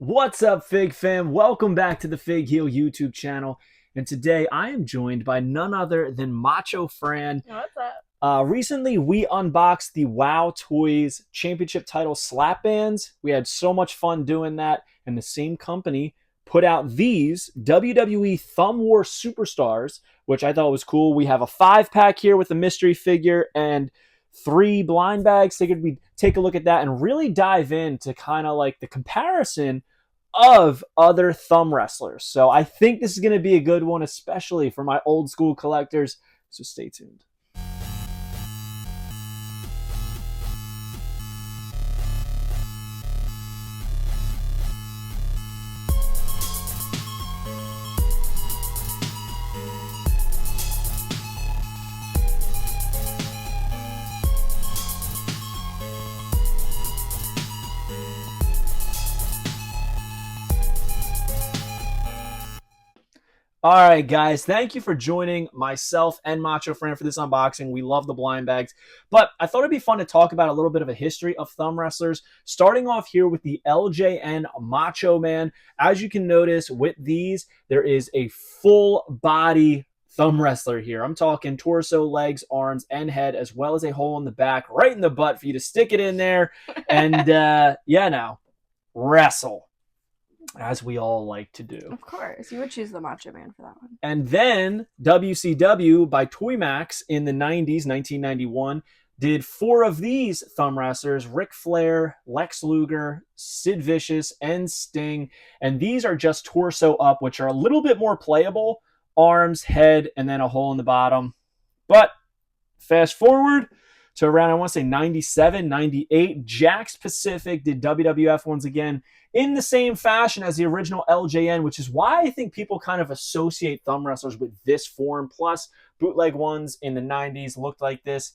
What's up, Fig fam? Welcome back to the Fig Heel YouTube channel. And today I am joined by none other than Macho Fran. What's up? Recently, we unboxed the WoW Toys Championship title slap bands. We had so much fun doing that. And the same company put out these WWE Thumb War Superstars, which I thought was cool. We have a 5-pack here with a mystery figure and 3 blind bags. Figured we'd take a look at that and really dive into kind of like the comparison of other thumb wrestlers. So I think this is going to be a good one, especially for my old school collectors. So stay tuned. All right, guys, thank you for joining myself and Macho Fran for this unboxing. We love the blind bags, but I thought it'd be fun to talk about a little bit of a history of thumb wrestlers, starting off here with the LJN Macho Man. As you can notice with these, there is a full body thumb wrestler here. I'm talking torso, legs, arms, and head, as well as a hole in the back, right in the butt for you to stick it in there and, now wrestle, as we all like to do. Of course, you would choose the Macho Man for that one. And then WCW by Toymax in the 90s, 1991, did 4 of these thumb wrestlers: Ric Flair, Lex Luger, Sid Vicious, and Sting. And these are just torso up, which are a little bit more playable. Arms, head, and then a hole in the bottom. But fast forward to around, I want to say 97, 98, Jakks Pacific did WWF ones again in the same fashion as the original LJN, which is why I think people kind of associate thumb wrestlers with this form. Plus, bootleg ones in the 90s looked like this.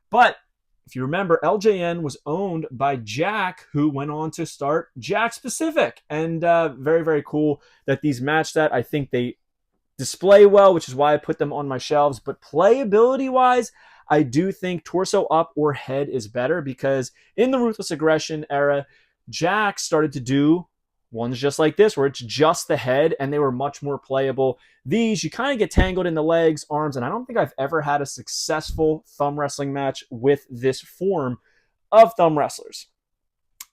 But if you remember, LJN was owned by Jack, who went on to start Jakks Pacific. And very, very cool that these match that. I think they display well, which is why I put them on my shelves. But playability-wise, I do think torso up or head is better, because in the Ruthless Aggression era, Jack started to do ones just like this, where it's just the head, and they were much more playable. These, you kind of get tangled in the legs, arms, and I don't think I've ever had a successful thumb wrestling match with this form of thumb wrestlers.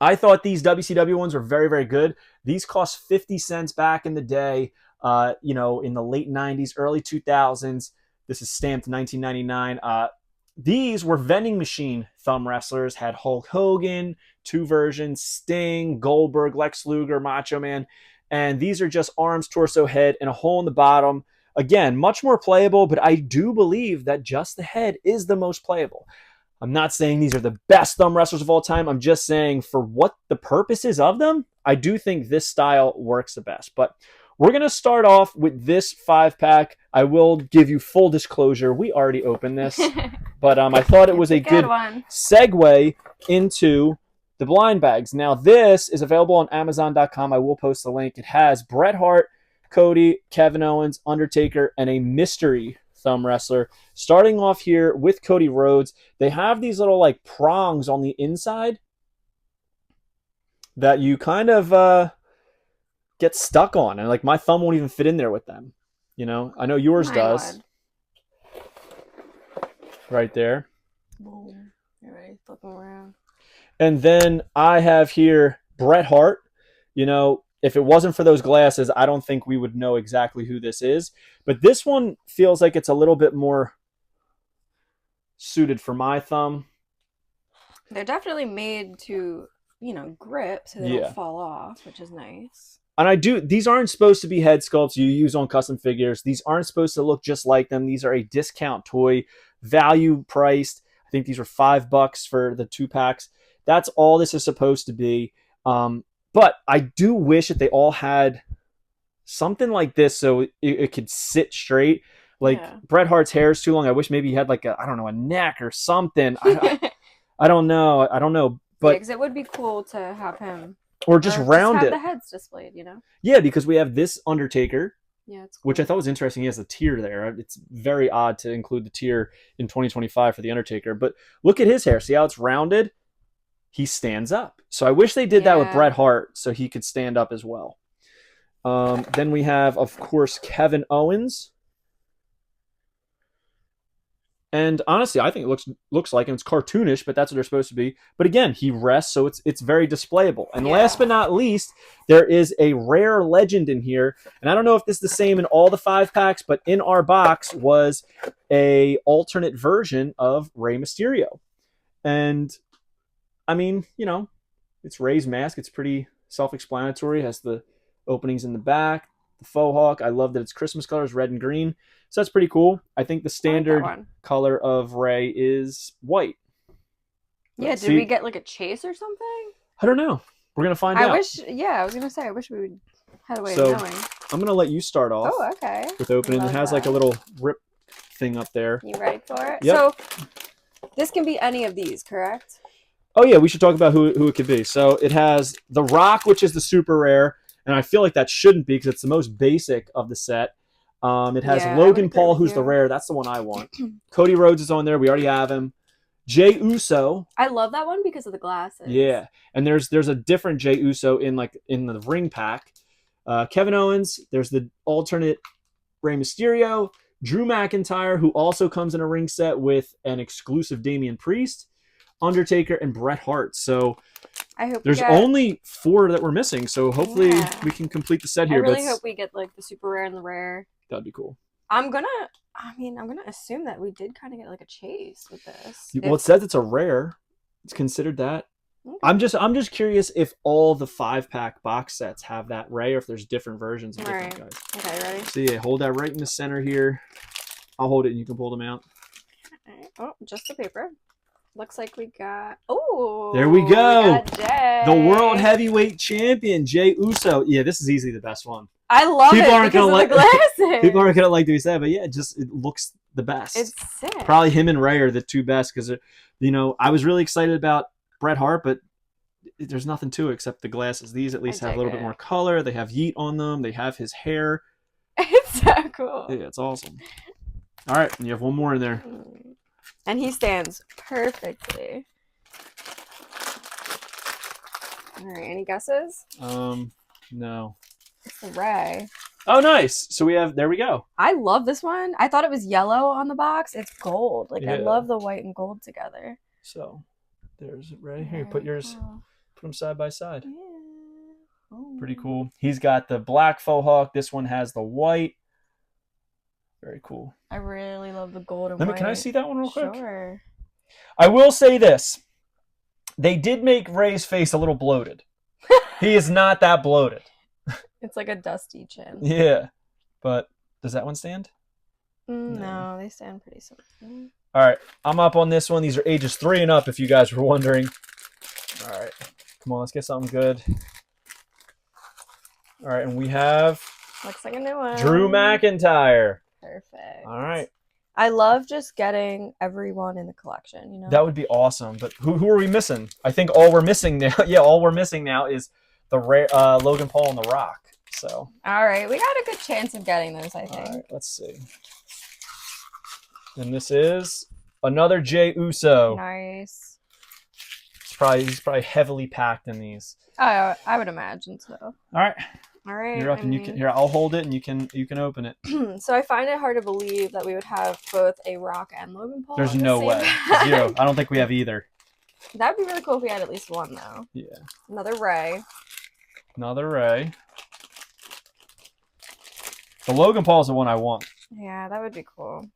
I thought these WCW ones were very, very good. These cost 50 cents back in the day, in the late 90s, early 2000s. This is stamped 1999. These were vending machine thumb wrestlers, had Hulk Hogan, 2 versions, Sting, Goldberg, Lex Luger, Macho Man. And these are just arms, torso, head, and a hole in the bottom. Again, much more playable, but I do believe that just the head is the most playable. I'm not saying these are the best thumb wrestlers of all time. I'm just saying for what the purpose is of them, I do think this style works the best. But we're going to start off with this 5-pack. I will give you full disclosure. We already opened this, but I thought it was a good segue into the blind bags. Now, this is available on Amazon.com. I will post the link. It has Bret Hart, Cody, Kevin Owens, Undertaker, and a mystery thumb wrestler. Starting off here with Cody Rhodes, they have these little like prongs on the inside that you kind of get stuck on, and like my thumb won't even fit in there with them. I know yours does. Right there. Boom. You're ready to flip them around. And then I have here Bret Hart. If it wasn't for those glasses, I don't think we would know exactly who this is. But this one feels like it's a little bit more suited for my thumb. They're definitely made to, grip so they don't fall off, which is nice. And these aren't supposed to be head sculpts you use on custom figures. These aren't supposed to look just like them. These are a discount toy, value priced. I think these were $5 for the 2-packs. That's all this is supposed to be. But I do wish that they all had something like this so it could sit straight. Bret Hart's hair is too long. I wish maybe he had like a neck or something. I don't know. But because it would be cool to have him. Or just round have it. The heads displayed, Yeah, because we have this Undertaker. Yeah, it's cool. Which I thought was interesting. He has a tier there. It's very odd to include the tier in 2025 for the Undertaker. But look at his hair. See how it's rounded? he stands up. So I wish they did that with Bret Hart so he could stand up as well. Then we have, of course, Kevin Owens. And honestly, I think it looks like him. It's cartoonish, but that's what they're supposed to be. But again, he rests, so it's very displayable. And last but not least, there is a rare legend in here. And I don't know if this is the same in all the 5-packs, but in our box was a alternate version of Rey Mysterio. And I mean, you know, it's Rey's mask. It's pretty self-explanatory. It has the openings in the back, the faux hawk. I love that it's Christmas colors, red and green. So that's pretty cool. I think the standard color of Rey is white. Yeah, did we get like a chase or something? I don't know. We're going to find out. I wish we would had a way of knowing. I'm going to let you start off. Oh, okay. With opening. It has like a little rip thing up there. You ready for it? Yep. So this can be any of these, correct? Oh, yeah. We should talk about who it could be. So it has The Rock, which is the super rare. And I feel like that shouldn't be because it's the most basic of the set. It has Logan Paul, who's the rare. That's the one I want. Cody Rhodes is on there. We already have him. Jey Uso. I love that one because of the glasses. Yeah, and there's a different Jey Uso in the ring pack. Kevin Owens. There's the alternate Rey Mysterio. Drew McIntyre, who also comes in a ring set with an exclusive Damian Priest, Undertaker, and Bret Hart. So I hope there's only 4 that we're missing. So hopefully we can complete the set here. I really hope we get like the super rare and the rare. That'd be cool. I'm gonna assume that we did kind of get like a chase with this. Well, it says it's a rare. It's considered that. Okay. I'm just curious if all the 5-pack box sets have that Rey or if there's different versions of different guys. Okay, ready? So yeah, hold that right in the center here. I'll hold it and you can pull them out. Okay. Oh, just the paper. Looks like we got... Oh! There we go! The World Heavyweight Champion, Jey Uso. Yeah, this is easily the best one. I love it because of the glasses. People aren't going to like to be said, but yeah, it looks the best. It's sick. Probably him and Rey are the 2 best because, you know, I was really excited about Bret Hart, but there's nothing to it except the glasses. These at least have a little bit more color. They have Yeet on them. They have his hair. It's so cool. Yeah, it's awesome. All right, and you have one more in there. And he stands perfectly. All right, any guesses? No. It's the Rey. Oh, nice. So there we go. I love this one. I thought it was yellow on the box. It's gold. Like, I love the white and gold together. So, there's Rey. Here, put them side by side. Yeah. Oh. Pretty cool. He's got the black faux hawk. This one has the white. Very cool. I really love the gold and white. Can I see that one real quick? Sure. I will say this. They did make Rey's face a little bloated. He is not that bloated. It's like a dusty chin. Yeah. But does that one stand? No, they stand pretty simple. All right. I'm up on this one. These are ages 3 and up, if you guys were wondering. All right. Come on, let's get something good. All right, and we have... Looks like a new one. Drew McIntyre. Perfect. All right. I love just getting everyone in the collection, you know? That would be awesome. But who are we missing? I think all we're missing now... Yeah, all we're missing now is the Logan Paul and The Rock. So. All right. We got a good chance of getting those, I think. All right, let's see. And this is another Jey Uso. Nice. He's probably heavily packed in these. I would imagine so. All right. All right. You're up, and you can. Here, I'll hold it, and you can open it. So I find it hard to believe that we would have both a Rock and Logan Paul. There's no way. 0. I don't think we have either. That'd be really cool if we had at least one, though. Yeah. Another Rey. Another Rey. The Logan Paul is the one I want. Yeah, that would be cool.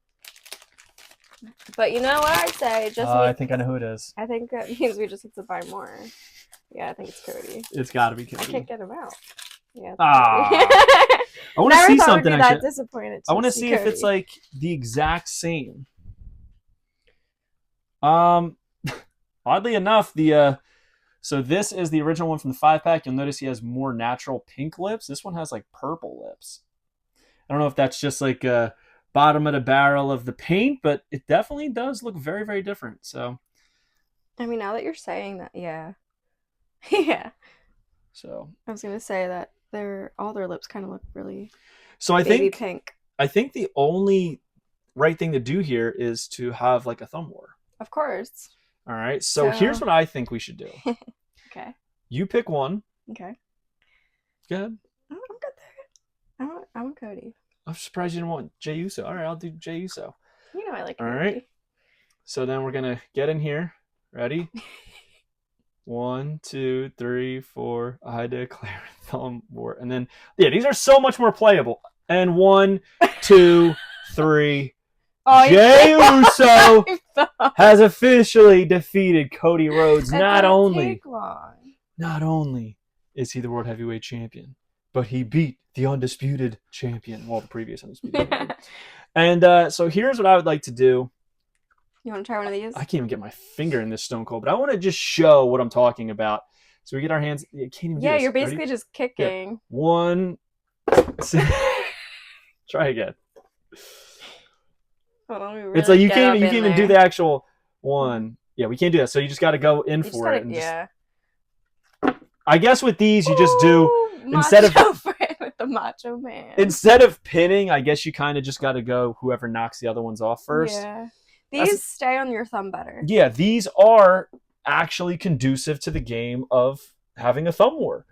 But you know what I'd say? I think I know who it is. I think that means we just have to buy more. Yeah, I think it's Cody. It's got to be Cody. I can't get him out. Yeah. I want to see something. I was disappointed. I want to see if it's like the exact same. Oddly enough, so this is the original one from the 5-pack. You'll notice he has more natural pink lips. This one has like purple lips. I don't know if that's just like a bottom of the barrel of the paint, but it definitely does look very, very different. So, I mean, now that you're saying that, yeah. Yeah. So I was gonna say that all their lips kind of look really pink. I think the only right thing to do here is to have like a thumb war. Of course. All right. So here's what I think we should do. Okay. You pick one. Okay. Go ahead. I'm good there. I want Cody. I'm surprised you didn't want Jey Uso. All right, I'll do Jey Uso. You know I like All Cody. right. So then we're gonna get in here. Ready? 1, 2, 3, 4. I declare thumb war. And then these are so much more playable. And 1, 2, 3. Jey Uso has officially defeated Cody Rhodes. Not only is he the World Heavyweight Champion, but he beat the undisputed champion. Well, the previous undisputed champion. And so here's what I would like to do. You want to try one of these? I can't even get my finger in this Stone Cold, but I want to just show what I'm talking about. So we get our hands. You can't even do this. You're basically Ready? just kicking. Yeah. 1. Try again. Hold on, really it's like you can't even do the actual one. Yeah, we can't do that. So you just got to go in for it. I guess with these, you just do instead of with the Macho Man. Instead of pinning, I guess you kind of just got to go whoever knocks the other ones off first. Yeah. These stay on your thumb better. Yeah, these are actually conducive to the game of having a thumb war.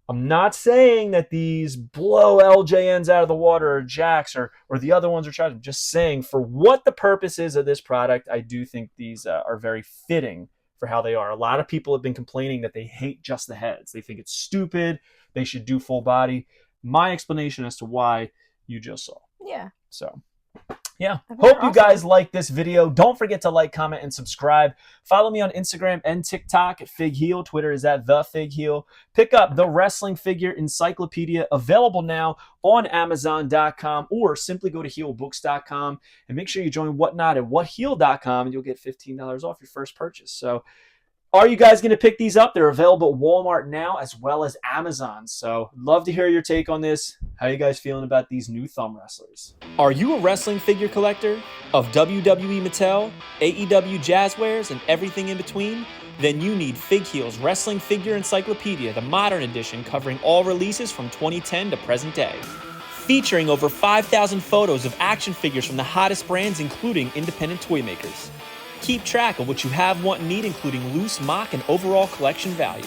I'm not saying that these blow LJNs out of the water or jacks or the other ones are trying. I'm just saying for what the purpose is of this product, I do think these are very fitting for how they are. A lot of people have been complaining that they hate just the heads. They think it's stupid. They should do full body. My explanation as to why you just saw. Yeah. So, yeah. Hope you guys like this video. Don't forget to like, comment, and subscribe. Follow me on Instagram and TikTok at Fig Heel. Twitter is at The Fig Heel. Pick up the Wrestling Figure Encyclopedia, available now on Amazon.com, or simply go to heelbooks.com and make sure you join Whatnot at whatheel.com and you'll get $15 off your first purchase. So, are you guys going to pick these up? They're available at Walmart now as well as Amazon. So, love to hear your take on this. How are you guys feeling about these new thumb wrestlers? Are you a wrestling figure collector of WWE Mattel, AEW Jazzwares, and everything in between? Then you need Fig Heel's Wrestling Figure Encyclopedia, the modern edition covering all releases from 2010 to present day. Featuring over 5,000 photos of action figures from the hottest brands, including independent toy makers. Keep track of what you have, want, and need, including loose, mock, and overall collection value.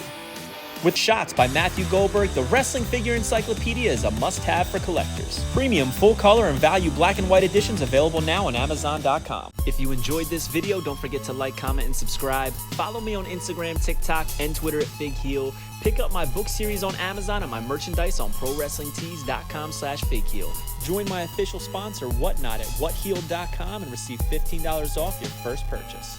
With shots by Matthew Goldberg, the Wrestling Figure Encyclopedia is a must-have for collectors. Premium full-color and value black and white editions available now on Amazon.com. If you enjoyed this video, don't forget to like, comment, and subscribe. Follow me on Instagram, TikTok, and Twitter at Fig Heel. Pick up my book series on Amazon and my merchandise on ProWrestlingTees.com/FigHeel. Join my official sponsor, Whatnot, at whatheel.com and receive $15 off your first purchase.